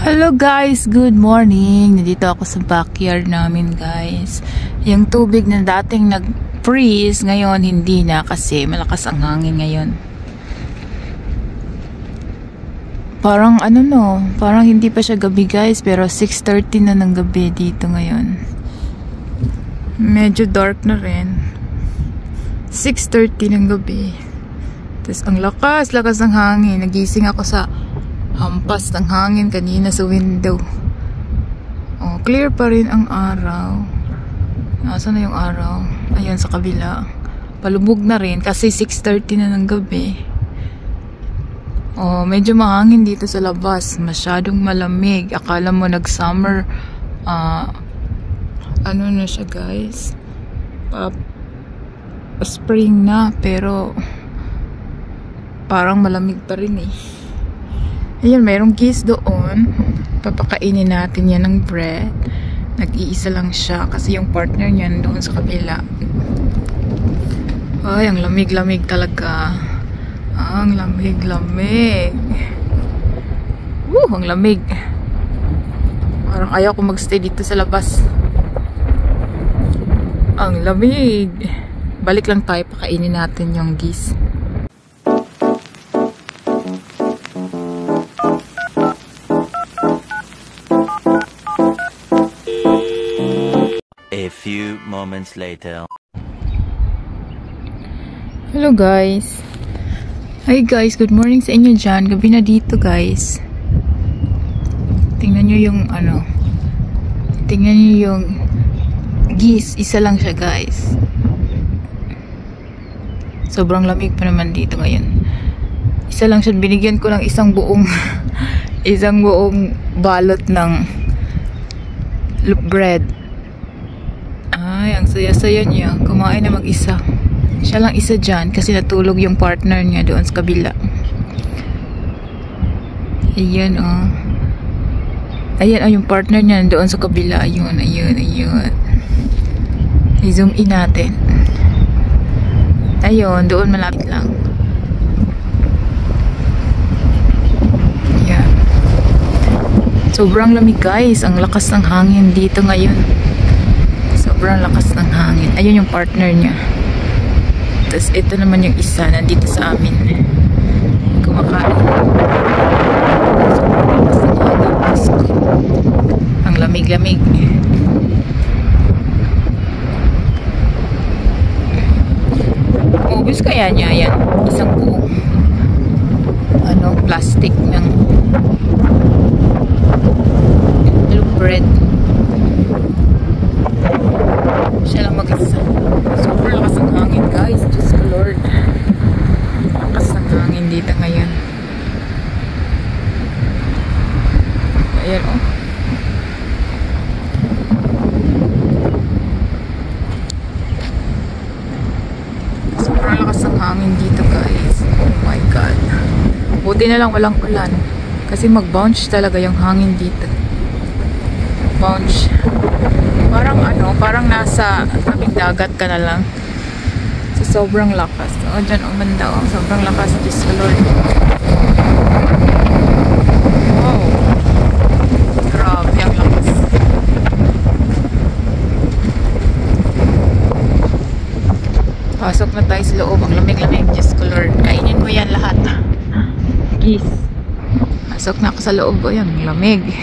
Hello guys, good morning. Nandito ako sa backyard namin guys. Yung tubig na dating nag-freeze, ngayon hindi na kasi malakas ang hangin ngayon. Parang parang hindi pa siya gabi guys, pero 6:30 na ng gabi dito ngayon. Medyo dark na rin. 6:30 ng gabi. Tapos ang lakas ng hangin. Nagising ako sa hampas ng hangin kanina sa window. Oh, clear pa rin ang araw. Nasaan na yung araw? Ayun sa kabila. Palubog na rin kasi 6:30 na ng gabi. Oh, medyo mahangin dito sa labas. Masyadong malamig. Akala mo nag-summer. Ano na siya guys? Spring na pero parang malamig pa rin eh. Ayan, mayroong geese doon. Papakainin natin yan ng bread. Nag-iisa lang siya kasi yung partner niyan doon sa kabila. Ay, ang lamig-lamig talaga. Ang lamig-lamig. Ang lamig. Parang ayaw ko magstay dito sa labas. Ang lamig. Balik lang tayo, pakainin natin yung geese. A few moments later. Hello guys. Hi guys, good morning sa inyo dyan. Gabi na dito guys. Tingnan nyo yung tingnan nyo yung geese. Isa lang siya guys. Sobrang lamig pa naman dito ngayon. Isa lang siya. Binigyan ko ng isang buong isang buong balot ng bread. Ay, ang saya-saya niya. Kumain na mag-isa. Siya lang isa dyan kasi natulog yung partner niya doon sa kabila. Ayan oh. Ayan yung partner niya doon sa kabila. Ayun. I-zoom in natin. Ayun, doon malapit lang. Ayan. Sobrang lamig guys. Ang lakas ng hangin dito ngayon. Sobrang lakas ng hangin. Ayun yung partner niya. Tapos ito naman yung isa nandito sa amin. Kumakain. Sobrang lakas ng hangin. Ang lamig-lamig. Ubus kaya niya yan. Isang buong plastic ng bread. Siya lang mag-isa. Super lakas ng hangin guys. Diyos ko Lord. Lakas ng hangin dito ngayon. Ayan oh. Super lakas ng hangin dito guys. Oh my God. Buti na lang walang ulan. Kasi mag-bounce talaga yung hangin dito. Bounce. Parang nasa tabing dagat ka na lang. So, sobrang lakas. Dyan, banda. Sobrang lakas. Diyos ko Lord. Wow. Grabe, ang lakas. Pasok na tayo sa loob. Ang lamig-lamig. Diyos ko Lord. Kainin mo yan lahat. Geese. Pasok na ako sa loob. Ayan, lamig.